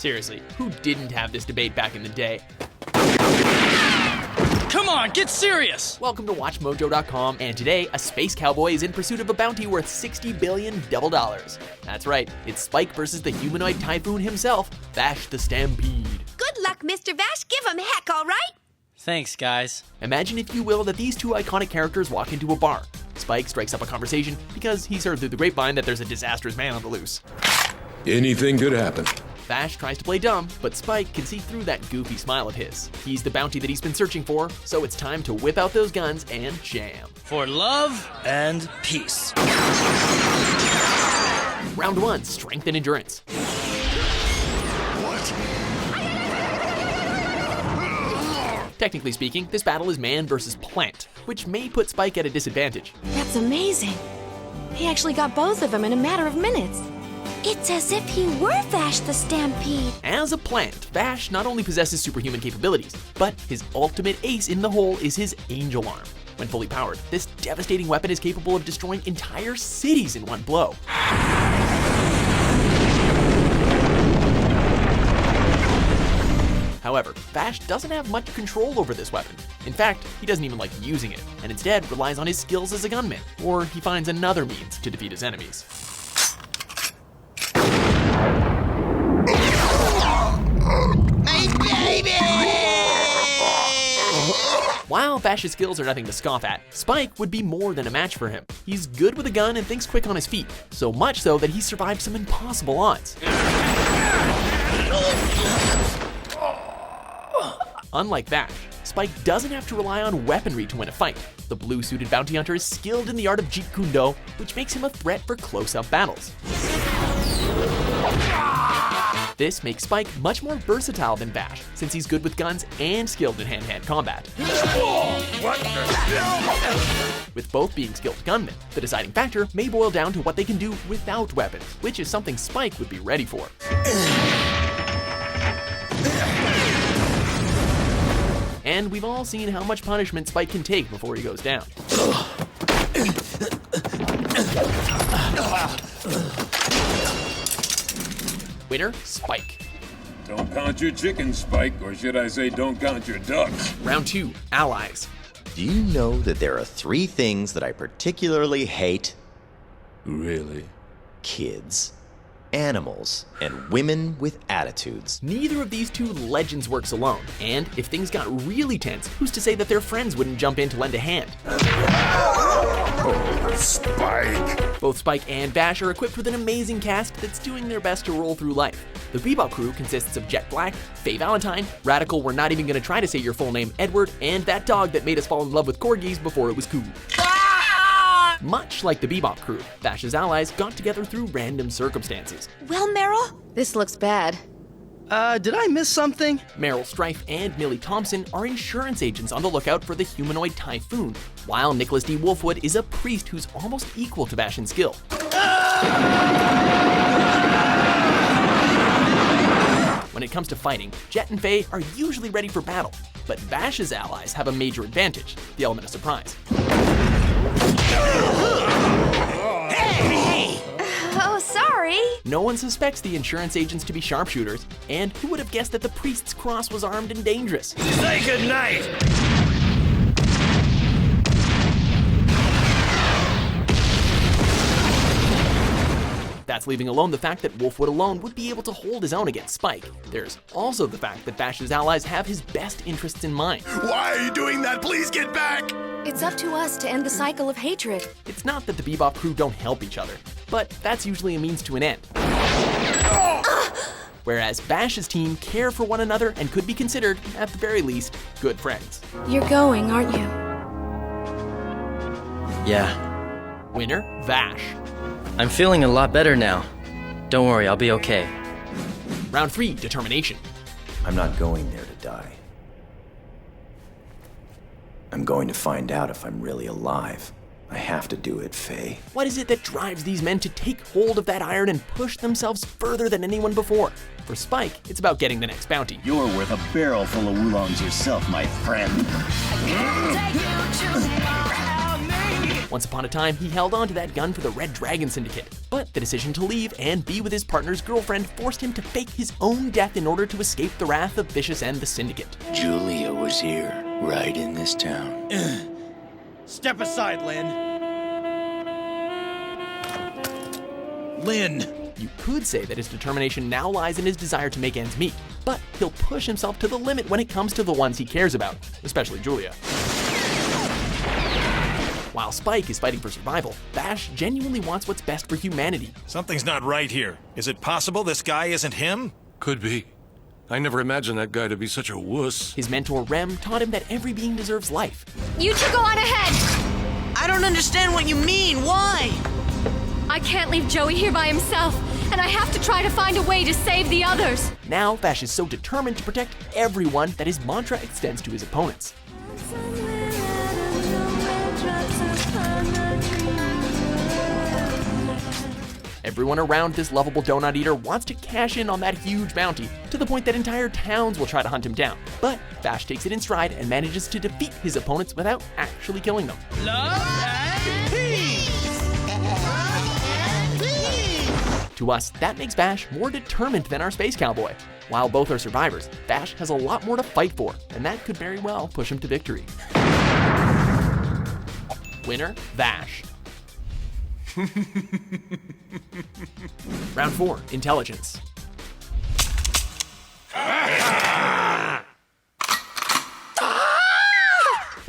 Seriously, who didn't have this debate back in the day? Come on, get serious! Welcome to WatchMojo.com, and today, a space cowboy is in pursuit of a bounty worth $60 billion double dollars. That's right, it's Spike versus the humanoid typhoon himself, Vash The Stampede. Good luck, Mr. Vash. Give him heck, all right? Thanks, guys. Imagine, if you will, that these two iconic characters walk into a bar. Spike strikes up a conversation because he's heard through the grapevine that there's a disastrous man on the loose. Anything could happen. Vash tries to play dumb, but Spike can see through that goofy smile of his. He's the bounty that he's been searching for, so it's time to whip out those guns and jam. For love and peace. Round 1, strength and endurance. Technically speaking, this battle is man versus plant, which may put Spike at a disadvantage. That's amazing. He actually got both of them in a matter of minutes. It's as if he were Vash the Stampede. As a plant, Vash not only possesses superhuman capabilities, but his ultimate ace in the hole is his angel arm. When fully powered, this devastating weapon is capable of destroying entire cities in one blow. However, Vash doesn't have much control over this weapon. In fact, he doesn't even like using it, and instead relies on his skills as a gunman, or he finds another means to defeat his enemies. My baby! While Vash's skills are nothing to scoff at, Spike would be more than a match for him. He's good with a gun and thinks quick on his feet, so much so that he survived some impossible odds. Unlike Vash, Spike doesn't have to rely on weaponry to win a fight. The blue-suited bounty hunter is skilled in the art of Jeet Kune Do, which makes him a threat for close-up battles. This makes Spike much more versatile than Vash, since he's good with guns and skilled in hand-to-hand combat. With both being skilled gunmen, the deciding factor may boil down to what they can do without weapons, which is something Spike would be ready for. And we've all seen how much punishment Spike can take before he goes down. Winner, Spike. Don't count your chickens, Spike, or should I say don't count your ducks. Round 2, allies. Do you know that there are 3 things that I particularly hate? Really? Kids, animals, and women with attitudes. Neither of these two legends works alone, and if things got really tense, who's to say that their friends wouldn't jump in to lend a hand? Oh, Spike! Both Spike and Vash are equipped with an amazing cast that's doing their best to roll through life. The Bebop crew consists of Jet Black, Faye Valentine, Radical We're Not Even Gonna Try to Say Your Full Name Edward, and that dog that made us fall in love with corgis before it was cool. Much like the Bebop crew, Vash's allies got together through random circumstances. Well, Meryl, this looks bad. Did I miss something? Meryl Strife and Millie Thompson are insurance agents on the lookout for the humanoid typhoon, while Nicholas D. Wolfwood is a priest who's almost equal to Vash in skill. When it comes to fighting, Jet and Faye are usually ready for battle, but Vash's allies have a major advantage, the element of surprise. Hey! Oh, sorry. No one suspects the insurance agents to be sharpshooters, and who would have guessed that the priest's cross was armed and dangerous? Say goodnight! That's leaving alone the fact that Wolfwood alone would be able to hold his own against Spike. There's also the fact that Vash's allies have his best interests in mind. Why are you doing that? Please get back! It's up to us to end the cycle of hatred. It's not that the Bebop crew don't help each other, but that's usually a means to an end. Whereas Vash's team care for one another and could be considered, at the very least, good friends. You're going, aren't you? Yeah, Winner, Vash. I'm feeling a lot better now. Don't worry, I'll be okay. Round 3, determination. I'm not going there to die. I'm going to find out if I'm really alive. I have to do it, Faye. What is it that drives these men to take hold of that iron and push themselves further than anyone before? For Spike, it's about getting the next bounty. You're worth a barrel full of woolongs yourself, my friend. Once upon a time, he held on to that gun for the Red Dragon Syndicate, but the decision to leave and be with his partner's girlfriend forced him to fake his own death in order to escape the wrath of Vicious and the Syndicate. Julia was here, right in this town. Step aside, Lynn. Lynn! You could say that his determination now lies in his desire to make ends meet, but he'll push himself to the limit when it comes to the ones he cares about, especially Julia. While Spike is fighting for survival, Vash genuinely wants what's best for humanity. Something's not right here. Is it possible this guy isn't him? Could be. I never imagined that guy to be such a wuss. His mentor Rem taught him that every being deserves life. You two go on ahead! I don't understand what you mean. Why? I can't leave Joey here by himself, and I have to try to find a way to save the others. Now, Vash is so determined to protect everyone that his mantra extends to his opponents. Everyone around this lovable donut eater wants to cash in on that huge bounty, to the point that entire towns will try to hunt him down. But Vash takes it in stride and manages to defeat his opponents without actually killing them. Love and peace! To us, that makes Vash more determined than our space cowboy. While both are survivors, Vash has a lot more to fight for, and that could very well push him to victory. Winner, Vash. Round 4, Intelligence.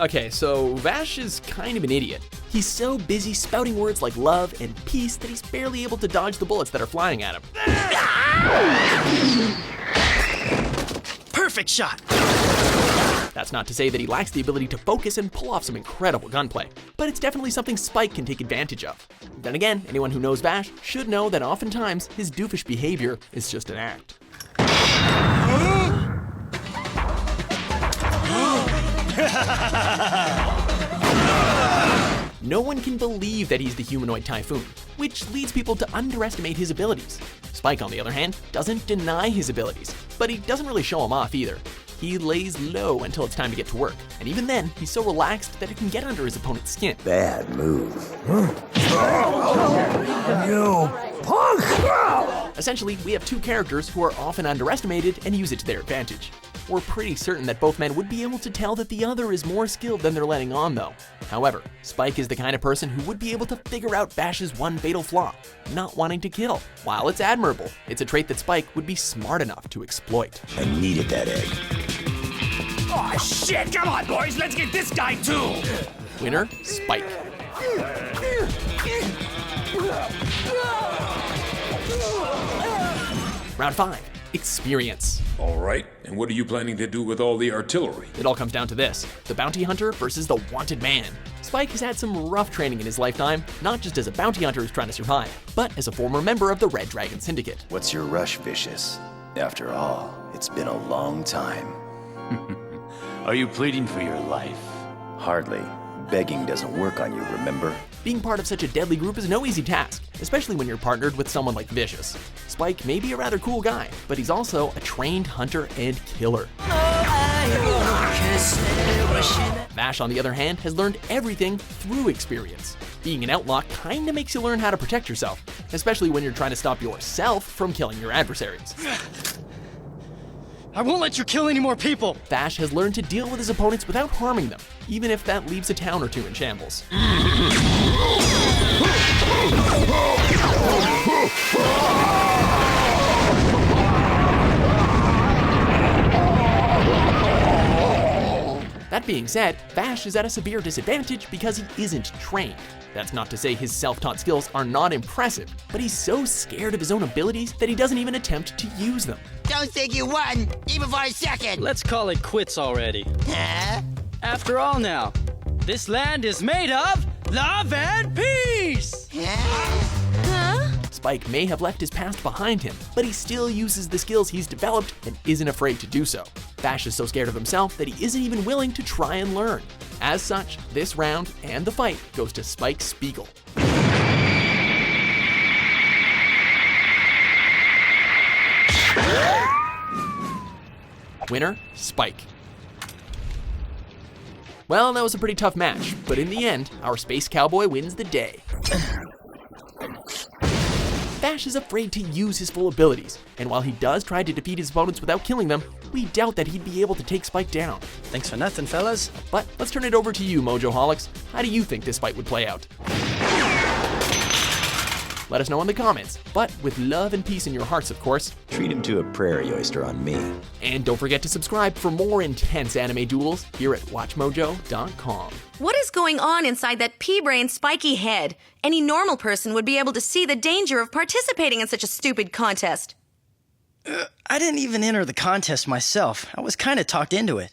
Okay, so Vash is kind of an idiot. He's so busy spouting words like love and peace that he's barely able to dodge the bullets that are flying at him. Perfect shot! That's not to say that he lacks the ability to focus and pull off some incredible gunplay, but it's definitely something Spike can take advantage of. Then again, anyone who knows Vash should know that oftentimes his doofish behavior is just an act. No one can believe that he's the humanoid typhoon, which leads people to underestimate his abilities. Spike, on the other hand, doesn't deny his abilities, but he doesn't really show them off either. He lays low until it's time to get to work, and even then, he's so relaxed that it can get under his opponent's skin. Bad move. You punk! Essentially, we have two characters who are often underestimated and use it to their advantage. We're pretty certain that both men would be able to tell that the other is more skilled than they're letting on, though. However, Spike is the kind of person who would be able to figure out Vash's one fatal flaw, not wanting to kill. While it's admirable, it's a trait that Spike would be smart enough to exploit. I needed that egg. Oh shit! Come on, boys, let's get this guy too! Winner, Spike. Round 5, Experience. All right, and what are you planning to do with all the artillery? It all comes down to this: the bounty hunter versus the wanted man. Spike has had some rough training in his lifetime, not just as a bounty hunter who's trying to survive, but as a former member of the Red Dragon Syndicate. What's your rush, Vicious? After all, it's been a long time. Are you pleading for your life? Hardly. Begging doesn't work on you, remember? Being part of such a deadly group is no easy task, especially when you're partnered with someone like Vicious. Spike may be a rather cool guy, but he's also a trained hunter and killer. Vash, on the other hand, has learned everything through experience. Being an outlaw kinda makes you learn how to protect yourself, especially when you're trying to stop yourself from killing your adversaries. I won't let you kill any more people! Vash has learned to deal with his opponents without harming them, even if that leaves a town or two in shambles. That being said, Vash is at a severe disadvantage because he isn't trained. That's not to say his self-taught skills are not impressive, but he's so scared of his own abilities that he doesn't even attempt to use them. Don't think you won, even for a second! Let's call it quits already. Huh? After all now, this land is made of love and peace! Spike may have left his past behind him, but he still uses the skills he's developed and isn't afraid to do so. Vash is so scared of himself that he isn't even willing to try and learn. As such, this round and the fight goes to Spike Spiegel. Winner, Spike. Well, that was a pretty tough match, but in the end, our space cowboy wins the day. Vash is afraid to use his full abilities, and while he does try to defeat his opponents without killing them, we doubt that he'd be able to take Spike down. Thanks for nothing, fellas. But let's turn it over to you, Mojoholics. How do you think this fight would play out? Let us know in the comments, but with love and peace in your hearts, of course. Treat him to a prairie oyster on me. And don't forget to subscribe for more intense anime duels here at WatchMojo.com. What is going on inside that pea-brain spiky head? Any normal person would be able to see the danger of participating in such a stupid contest. I didn't even enter the contest myself. I was kind of talked into it.